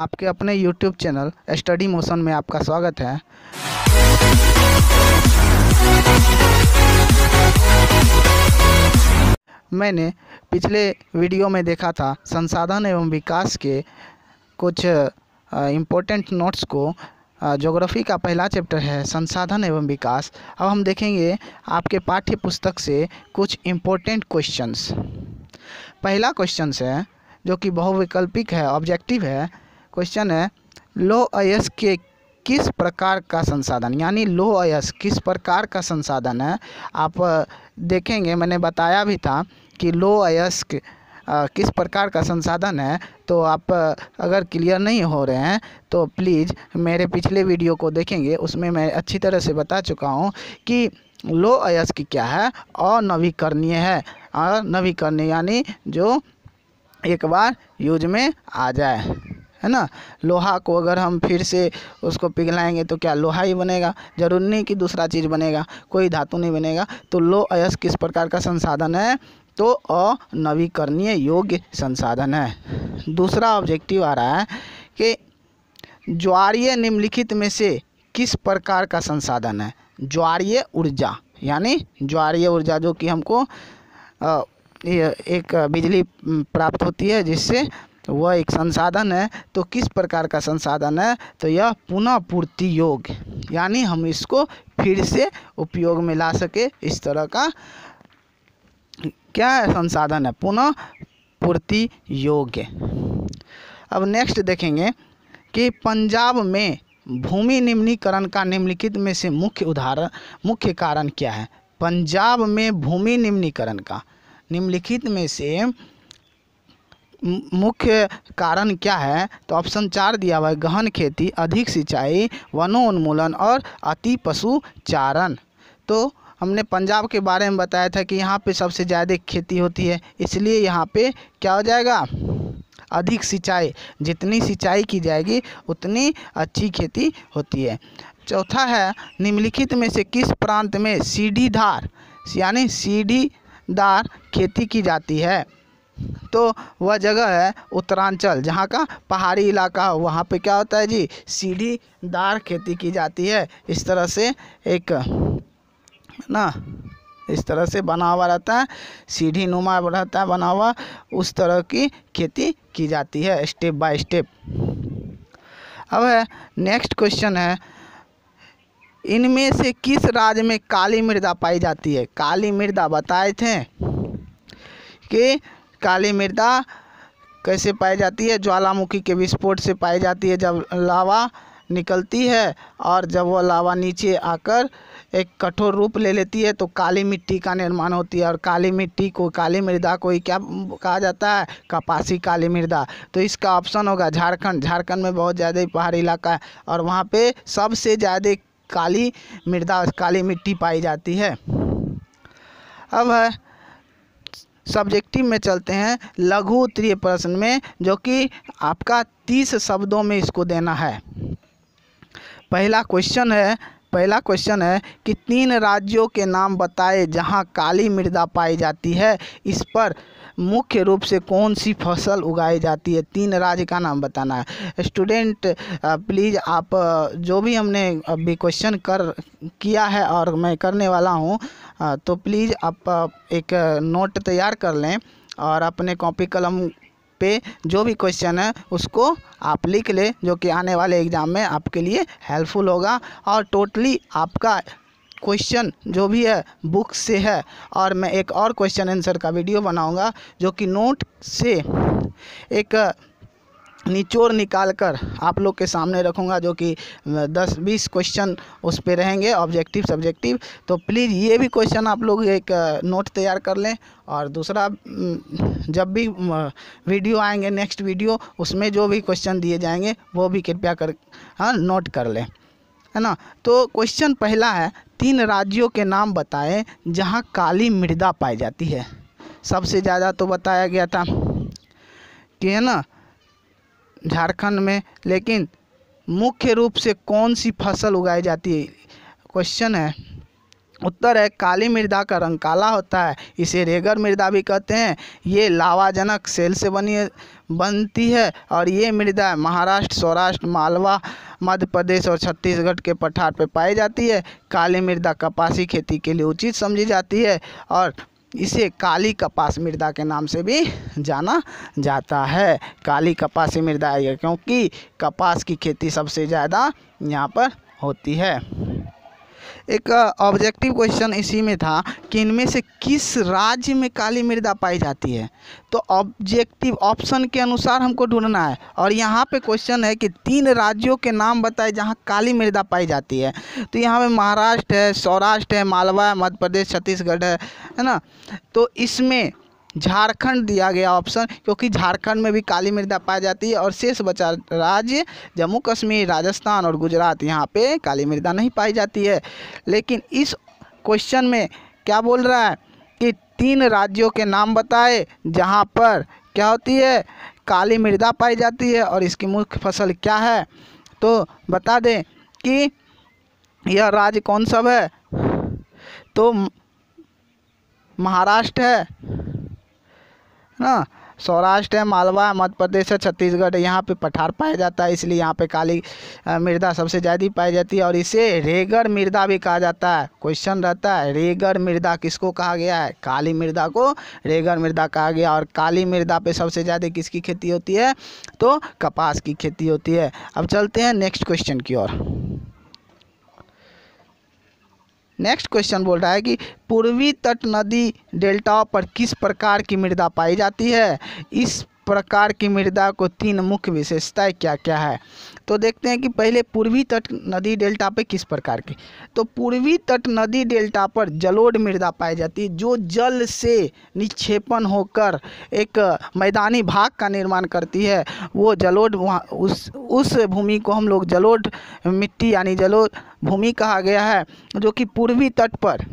आपके अपने YouTube channel study motion में आपका स्वागत है। मैंने पिछले वीडियो में देखा था संसाधन एवं विकास के कुछ इम्पोर्टेंट नोट्स को। ज्योग्राफी का पहला चैप्टर है संसाधन एवं विकास। अब हम देखेंगे आपके पाठ्य पुस्तक से कुछ इम्पोर्टेंट क्वेश्चंस। पहला क्वेश्चन है जो कि बहुविकल्पिक है, ऑब्जेक्टिव है। क्वेश्चन है लौह अयस्क के किस प्रकार का संसाधन, यानी लौह अयस्क किस प्रकार का संसाधन है। आप देखेंगे मैंने बताया भी था कि लौह अयस्क किस प्रकार का संसाधन है। तो आप अगर क्लियर नहीं हो रहे हैं तो प्लीज़ मेरे पिछले वीडियो को देखेंगे, उसमें मैं अच्छी तरह से बता चुका हूं कि लौह अयस्क क्या है। अनवीकरणीय है। अनवीकरणीय यानी जो एक बार यूज में आ जाए, है ना। लोहा को अगर हम फिर से उसको पिघलाएंगे तो क्या लोहा ही बनेगा, जरूरी नहीं कि दूसरा चीज़ बनेगा, कोई धातु नहीं बनेगा। तो लौह अयस्क किस प्रकार का संसाधन है, तो अनवीकरणीय योग्य संसाधन है। दूसरा ऑब्जेक्टिव आ रहा है कि ज्वारीय निम्नलिखित में से किस प्रकार का संसाधन है। ज्वारीय ऊर्जा यानी ज्वारीय ऊर्जा जो कि हमको एक बिजली प्राप्त होती है, जिससे वह एक संसाधन है। तो किस प्रकार का संसाधन है, तो यह पुनः पूर्ति योग्य, यानी हम इसको फिर से उपयोग में ला सके, इस तरह का क्या है संसाधन है, पुनः पूर्ति योग्य। अब नेक्स्ट देखेंगे कि पंजाब में भूमि निम्नीकरण का निम्नलिखित में से मुख्य कारण क्या है। पंजाब में भूमि निम्नीकरण का निम्नलिखित में से मुख्य कारण क्या है। तो ऑप्शन 4 दिया हुआ है, गहन खेती, अधिक सिंचाई, वनोन्मूलन और अति पशुचारण। तो हमने पंजाब के बारे में बताया था कि यहाँ पे सबसे ज़्यादा खेती होती है, इसलिए यहाँ पे क्या हो जाएगा, अधिक सिंचाई। जितनी सिंचाई की जाएगी उतनी अच्छी खेती होती है। चौथा है निम्नलिखित में से किस प्रांत में सीढ़ीदार यानी सीढ़ीदार खेती की जाती है। तो वह जगह है उत्तरांचल, जहाँ का पहाड़ी इलाका हो, वहाँ पे क्या होता है जी, सीढ़ीदार खेती की जाती है। इस तरह से एक ना इस तरह से बना हुआ रहता है, सीढ़ी नुमा रहता है बना हुआ, उस तरह की खेती की जाती है स्टेप बाय स्टेप। अब है नेक्स्ट क्वेश्चन है, इनमें से किस राज्य में काली मृदा पाई जाती है। काली मृदा बताए थे कि काली मृदा कैसे पाई जाती है, ज्वालामुखी के विस्फोट से पाई जाती है। जब लावा निकलती है और जब वह लावा नीचे आकर एक कठोर रूप ले लेती है तो काली मिट्टी का निर्माण होती है। और काली मिट्टी को, काली मृदा को ही क्या कहा जाता है, कपासी काली मृदा। तो इसका ऑप्शन होगा झारखंड। झारखंड में बहुत ज़्यादा पहाड़ी इलाका है और वहाँ पे सबसे ज़्यादा काली मृदा, काली मिट्टी पाई जाती है। अब है सब्जेक्टिव में चलते हैं, लघु उत्तरीय प्रश्न में, जो कि आपका 30 शब्दों में इसको देना है। पहला क्वेश्चन है कि 3 राज्यों के नाम बताए जहां काली मृदा पाई जाती है। इस पर मुख्य रूप से कौन सी फसल उगाई जाती है। 3 राज्य का नाम बताना है। स्टूडेंट प्लीज़ आप जो भी हमने अभी क्वेश्चन किया है और मैं करने वाला हूं, तो प्लीज़ आप एक नोट तैयार कर लें और अपने कॉपी कलम पे जो भी क्वेश्चन है उसको आप लिख लें, जो कि आने वाले एग्ज़ाम में आपके लिए हेल्पफुल होगा। और टोटली आपका क्वेश्चन जो भी है बुक से है, और मैं एक और क्वेश्चन आंसर का वीडियो बनाऊंगा जो कि नोट से एक निचोड़ निकाल कर आप लोग के सामने रखूंगा, जो कि 10-20 क्वेश्चन उस पे रहेंगे, ऑब्जेक्टिव सब्जेक्टिव। तो प्लीज़ ये भी क्वेश्चन आप लोग एक नोट तैयार कर लें। और दूसरा, जब भी वीडियो आएंगे नेक्स्ट वीडियो, उसमें जो भी क्वेश्चन दिए जाएंगे वो भी कृपया कर नोट कर लें, है ना। तो क्वेश्चन पहला है, 3 राज्यों के नाम बताएं जहां काली मृदा पाई जाती है। सबसे ज़्यादा तो बताया गया था कि है ना झारखंड में, लेकिन मुख्य रूप से कौन सी फसल उगाई जाती है। क्वेश्चन है उत्तर है काली मृदा का रंग काला होता है, इसे रेगर मृदा भी कहते हैं। ये लावाजनक सेल से बनती है और ये मृदा महाराष्ट्र, सौराष्ट्र, मालवा, मध्य प्रदेश और छत्तीसगढ़ के पठार पर पाई जाती है। काली मृदा कपासी खेती के लिए उचित समझी जाती है और इसे काली कपास मृदा के नाम से भी जाना जाता है। काली कपासी मृदा है क्योंकि कपास की खेती सबसे ज़्यादा यहाँ पर होती है। एक ऑब्जेक्टिव क्वेश्चन इसी में था कि इनमें से किस राज्य में काली मृदा पाई जाती है। तो ऑब्जेक्टिव ऑप्शन के अनुसार हमको ढूंढना है और यहाँ पे क्वेश्चन है कि 3 राज्यों के नाम बताए जहाँ काली मृदा पाई जाती है। तो यहाँ पे महाराष्ट्र है, सौराष्ट्र है, मालवा है, मध्य प्रदेश, छत्तीसगढ़ है ना। तो इसमें झारखंड दिया गया ऑप्शन, क्योंकि झारखंड में भी काली मृदा पाई जाती है और शेष बचा राज्य जम्मू कश्मीर, राजस्थान और गुजरात, यहाँ पे काली मृदा नहीं पाई जाती है। लेकिन इस क्वेश्चन में क्या बोल रहा है कि 3 राज्यों के नाम बताए जहाँ पर क्या होती है, काली मृदा पाई जाती है और इसकी मुख्य फसल क्या है। तो बता दें कि यह राज्य कौन सा है। तो महाराष्ट्र है ना, सौराष्ट्र है, मालवा है, मध्य प्रदेश है, छत्तीसगढ़ है। यहाँ पे पठार पाया जाता है, इसलिए यहाँ पे काली मृदा सबसे ज़्यादा पाई जाती है और इसे रेगर मृदा भी कहा जाता है। क्वेश्चन रहता है रेगर मृदा किसको कहा गया है, काली मृदा को रेगर मृदा कहा गया। और काली मृदा पे सबसे ज़्यादा किसकी खेती होती है, तो कपास की खेती होती है। अब चलते हैं नेक्स्ट क्वेश्चन की ओर। नेक्स्ट क्वेश्चन बोल रहा है कि पूर्वी तट नदी डेल्टाओं पर किस प्रकार की मृदा पाई जाती है। इस प्रकार की मृदा को 3 मुख्य विशेषताएं क्या क्या है। तो देखते हैं कि पहले पूर्वी तट नदी डेल्टा पे किस प्रकार की। तो पूर्वी तट नदी डेल्टा पर जलोढ़ मृदा पाई जाती है, जो जल से निक्षेपण होकर एक मैदानी भाग का निर्माण करती है। वो जलोढ़ वहाँ उस भूमि को हम लोग जलोढ़ मिट्टी यानी जलोढ़ भूमि कहा गया है, जो कि पूर्वी तट पर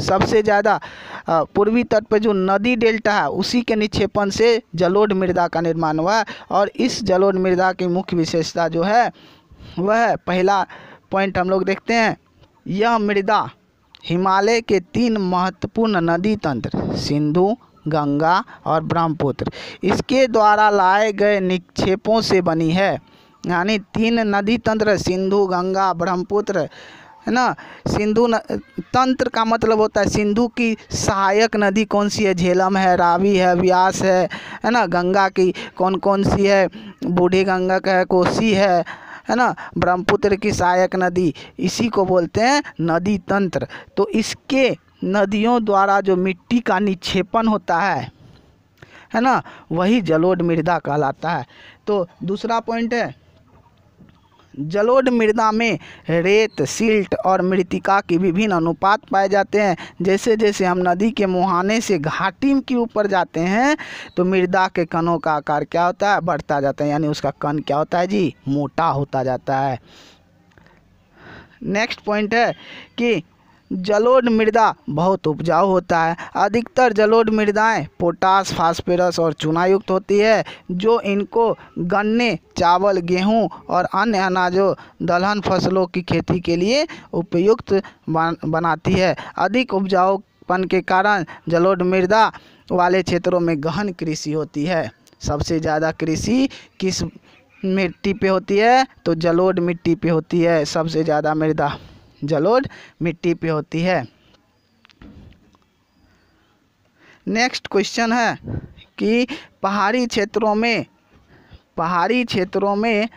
सबसे ज़्यादा पूर्वी तट पर जो नदी डेल्टा है उसी के निक्षेपण से जलोढ़ मृदा का निर्माण हुआ है। और इस जलोढ़ मृदा की मुख्य विशेषता जो है वह पहला पॉइंट हम लोग देखते हैं, यह मृदा हिमालय के 3 महत्वपूर्ण नदी तंत्र सिंधु, गंगा और ब्रह्मपुत्र इसके द्वारा लाए गए निक्षेपों से बनी है। यानी 3 नदी तंत्र सिंधु, गंगा, ब्रह्मपुत्र है ना। सिंधु तंत्र का मतलब होता है सिंधु की सहायक नदी कौन सी है, झेलम है, रावी है, व्यास है ना। गंगा की कौन कौन सी है, बूढ़ी गंगा का है, कोसी है ना। ब्रह्मपुत्र की सहायक नदी, इसी को बोलते हैं नदी तंत्र। तो इसके नदियों द्वारा जो मिट्टी का निक्षेपण होता है ना, वही जलोढ़ मृदा कहलाता है। तो दूसरा पॉइंट है जलोढ़ मृदा में रेत, सिल्ट और मृत्तिका के विभिन्न अनुपात पाए जाते हैं। जैसे जैसे हम नदी के मुहाने से घाटी के ऊपर जाते हैं तो मृदा के कणों का आकार क्या होता है, बढ़ता जाता है, यानी उसका कण क्या होता है जी, मोटा होता जाता है। नेक्स्ट पॉइंट है कि जलोढ़ मृदा बहुत उपजाऊ होता है। अधिकतर जलोढ़ मृदाएं पोटास, फास्फोरस और चूनायुक्त होती है, जो इनको गन्ने, चावल, गेहूं और अन्य अनाजों दलहन फसलों की खेती के लिए उपयुक्त बनाती है। अधिक उपजाऊपन के कारण जलोढ़ मृदा वाले क्षेत्रों में गहन कृषि होती है। सबसे ज़्यादा कृषि किस मिट्टी पे होती है, तो जलोढ़ मिट्टी पे होती है। सबसे ज़्यादा मृदा जलोढ़ मिट्टी पे होती है। नेक्स्ट क्वेश्चन है कि पहाड़ी क्षेत्रों में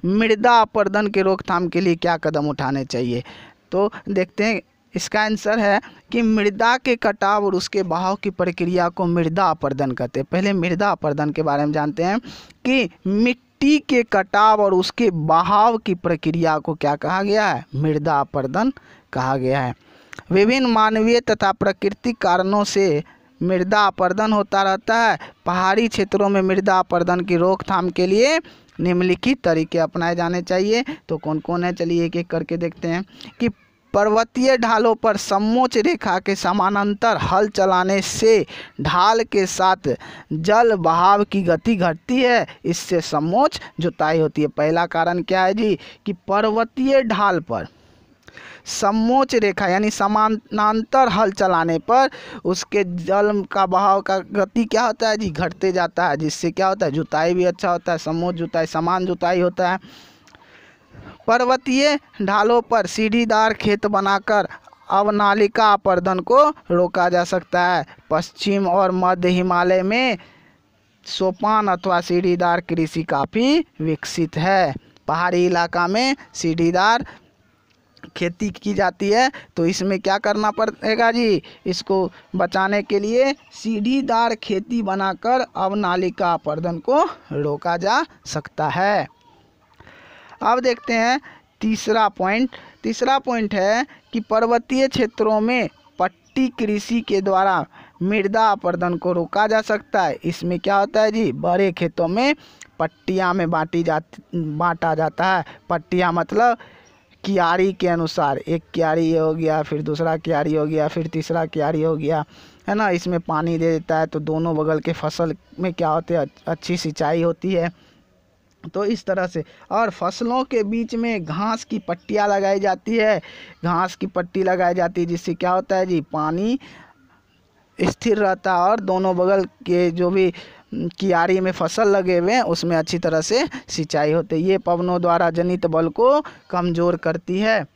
मृदा अपरदन के रोकथाम के लिए क्या कदम उठाने चाहिए। तो देखते हैं, इसका आंसर है कि मृदा के कटाव और उसके बहाव की प्रक्रिया को मृदा अपरदन कहते हैं। पहले मृदा अपरदन के बारे में जानते हैं कि मिट्टी के कटाव और उसके बहाव की प्रक्रिया को क्या कहा गया है, मृदा अपरदन कहा गया है। विभिन्न मानवीय तथा प्राकृतिक कारणों से मृदा अपरदन होता रहता है। पहाड़ी क्षेत्रों में मृदा अपरदन की रोकथाम के लिए निम्नलिखित तरीके अपनाए जाने चाहिए। तो कौन कौन है, चलिए एक एक करके देखते हैं। कि पर्वतीय ढालों पर समोच्च रेखा के समानांतर हल चलाने से ढाल के साथ जल बहाव की गति घटती है, इससे समोच्च जुताई होती है। पहला कारण क्या है जी, कि पर्वतीय ढाल पर समोच्च रेखा यानी समानांतर हल चलाने पर उसके जल का बहाव का गति क्या होता है जी, घटते जाता है, जिससे क्या होता है जुताई भी अच्छा होता है, समोच्च जुताई समान जुताई होता है। पर्वतीय ढालों पर सीढ़ीदार खेत बनाकर अवनालिका अपर्दन को रोका जा सकता है। पश्चिम और मध्य हिमालय में सोपान अथवा सीढ़ीदार कृषि काफ़ी विकसित है। पहाड़ी इलाका में सीढ़ीदार खेती की जाती है, तो इसमें क्या करना पड़ेगा जी, इसको बचाने के लिए सीढ़ीदार खेती बनाकर अवनालिका अपर्दन को रोका जा सकता है। अब देखते हैं तीसरा पॉइंट है कि पर्वतीय क्षेत्रों में पट्टी कृषि के द्वारा मृदा अपर्दन को रोका जा सकता है। इसमें क्या होता है जी, बड़े खेतों में पट्टियाँ में बांटा जाता है। पट्टियाँ मतलब क्यारी के अनुसार, एक क्यारी ये हो गया, फिर दूसरा क्यारी हो गया, फिर तीसरा क्यारी हो गया, है ना। इसमें पानी दे देता है तो दोनों बगल के फसल में क्या होते हैं, अच्छी सिंचाई होती है। तो इस तरह से, और फसलों के बीच में घास की पट्टियाँ लगाई जाती है, घास की पट्टी लगाई जाती है, जिससे क्या होता है जी, पानी स्थिर रहता है और दोनों बगल के जो भी क्यारी में फसल लगे हुए हैं उसमें अच्छी तरह से सिंचाई होती है। ये पवनों द्वारा जनित बल को कमज़ोर करती है।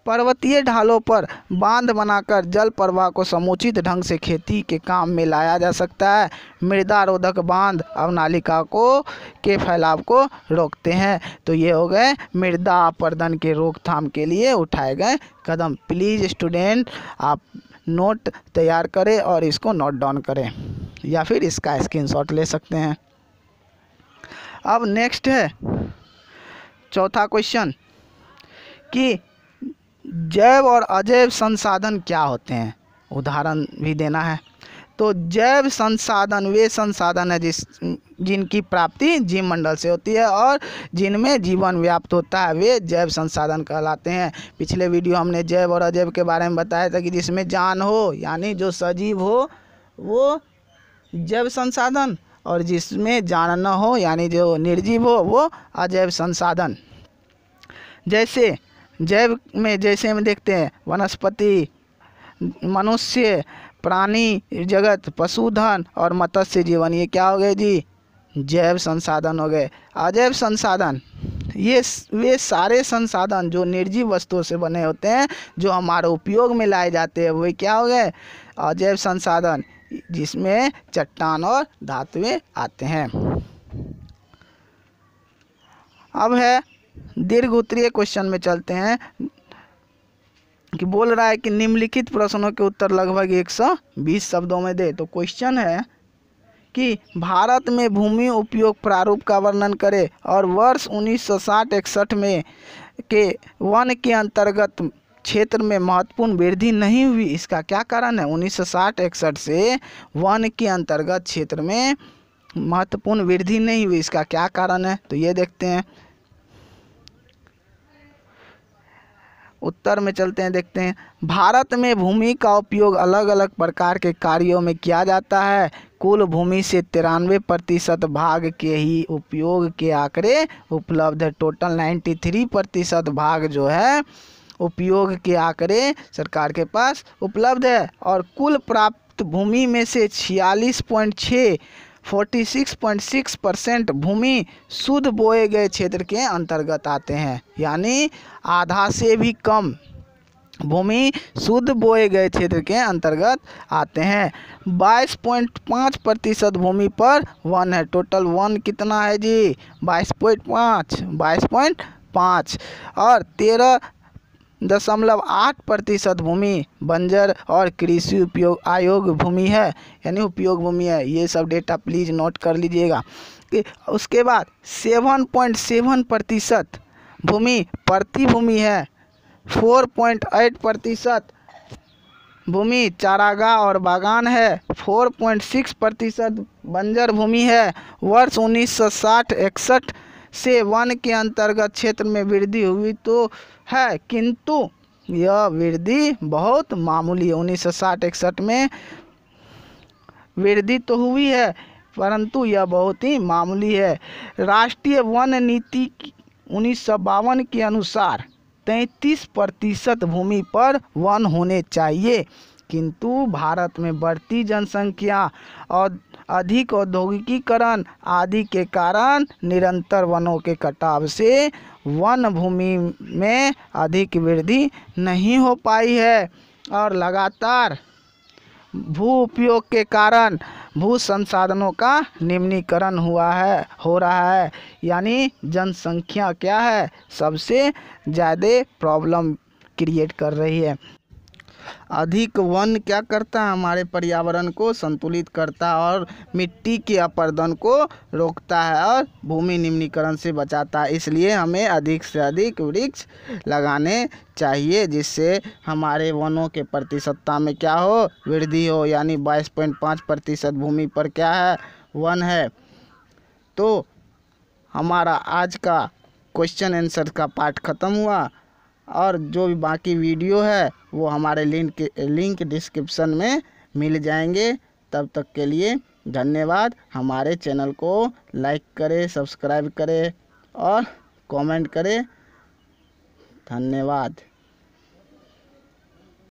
पर्वतीय ढालों पर बांध बनाकर जल प्रवाह को समुचित ढंग से खेती के काम में लाया जा सकता है। मृदा रोधक बांध अवनालिका के फैलाव को रोकते हैं। तो ये हो गए मृदा अपर्दन के रोकथाम के लिए उठाए गए कदम। प्लीज़ स्टूडेंट आप नोट तैयार करें और इसको नोट डाउन करें या फिर इसका स्क्रीनशॉट ले सकते हैं। अब नेक्स्ट है चौथा क्वेश्चन कि जैव और अजैव संसाधन क्या होते हैं, उदाहरण भी देना है। तो जैव संसाधन वे संसाधन है जिनकी प्राप्ति जीवमंडल से होती है और जिनमें जीवन व्याप्त होता है, वे जैव संसाधन कहलाते हैं। पिछले वीडियो हमने जैव और अजैव के बारे में बताया था कि जिसमें जान हो यानी जो सजीव हो वो जैव संसाधन, और जिसमें जान न हो यानी जो निर्जीव हो वो अजैव संसाधन। जैसे जैव में जैसे हम देखते हैं वनस्पति, मनुष्य, प्राणी जगत, पशुधन और मत्स्य जीवन, ये क्या हो गए जी, जैव संसाधन हो गए। अजैव संसाधन ये वे सारे संसाधन जो निर्जीव वस्तुओं से बने होते हैं, जो हमारे उपयोग में लाए जाते हैं, वे क्या हो गए, अजैव संसाधन, जिसमें चट्टान और धातुएं आते हैं। अब है दीर्घ उत्तरीय क्वेश्चन में चलते हैं कि बोल रहा है कि निम्नलिखित प्रश्नों के उत्तर लगभग 120 शब्दों में दे। तो क्वेश्चन है कि भारत में भूमि उपयोग प्रारूप का वर्णन करें और वर्ष 1960-61 में के वन के अंतर्गत क्षेत्र में महत्वपूर्ण वृद्धि नहीं हुई, इसका क्या कारण है। 1960-61 से वन के अंतर्गत क्षेत्र में महत्वपूर्ण वृद्धि नहीं हुई, इसका क्या कारण है। तो ये देखते हैं, उत्तर में चलते हैं, देखते हैं। भारत में भूमि का उपयोग अलग अलग प्रकार के कार्यों में किया जाता है। कुल भूमि से 93% भाग के ही उपयोग के आंकड़े उपलब्ध है। टोटल 93% भाग जो है उपयोग के आंकड़े सरकार के पास उपलब्ध है। और कुल प्राप्त भूमि में से 46.6% भूमि शुद्ध बोए गए क्षेत्र के अंतर्गत आते हैं, यानी आधा से भी कम भूमि शुद्ध बोए गए क्षेत्र के अंतर्गत आते हैं। 22.5% भूमि पर वन है। टोटल वन कितना है जी, 22.5 और 13.8% भूमि बंजर और कृषि उपयोग अयोग्य भूमि है, यानी उपयोग भूमि है। ये सब डेटा प्लीज़ नोट कर लीजिएगा। उसके बाद 7.7% भूमि प्रति भूमि है। 4.8% भूमि चारागाह और बागान है। 4.6% बंजर भूमि है। वर्ष 1960-61 से वन के अंतर्गत क्षेत्र में वृद्धि हुई तो है, किंतु यह वृद्धि बहुत मामूली है। 1960-61 में वृद्धि तो हुई है परंतु यह बहुत ही मामूली है। राष्ट्रीय वन नीति 1952 के अनुसार 33% भूमि पर वन होने चाहिए, किंतु भारत में बढ़ती जनसंख्या और अधिक औद्योगिकीकरण आदि के कारण निरंतर वनों के कटाव से वन भूमि में अधिक वृद्धि नहीं हो पाई है और लगातार भू उपयोग के कारण भू संसाधनों का निम्नीकरण हो रहा है। यानी जनसंख्या क्या है, सबसे ज़्यादा प्रॉब्लम क्रिएट कर रही है। अधिक वन क्या करता है, हमारे पर्यावरण को संतुलित करता है और मिट्टी के अपरदन को रोकता है और भूमि निम्नीकरण से बचाता है। इसलिए हमें अधिक से अधिक वृक्ष लगाने चाहिए, जिससे हमारे वनों के प्रतिशतता में क्या हो, वृद्धि हो। यानी 22.5% भूमि पर क्या है, वन है। तो हमारा आज का क्वेश्चन आंसर का पार्ट ख़त्म हुआ और जो भी बाकी वीडियो है वो हमारे लिंक डिस्क्रिप्शन में मिल जाएंगे। तब तक के लिए धन्यवाद। हमारे चैनल को लाइक करें, सब्सक्राइब करें और कमेंट करें। धन्यवाद।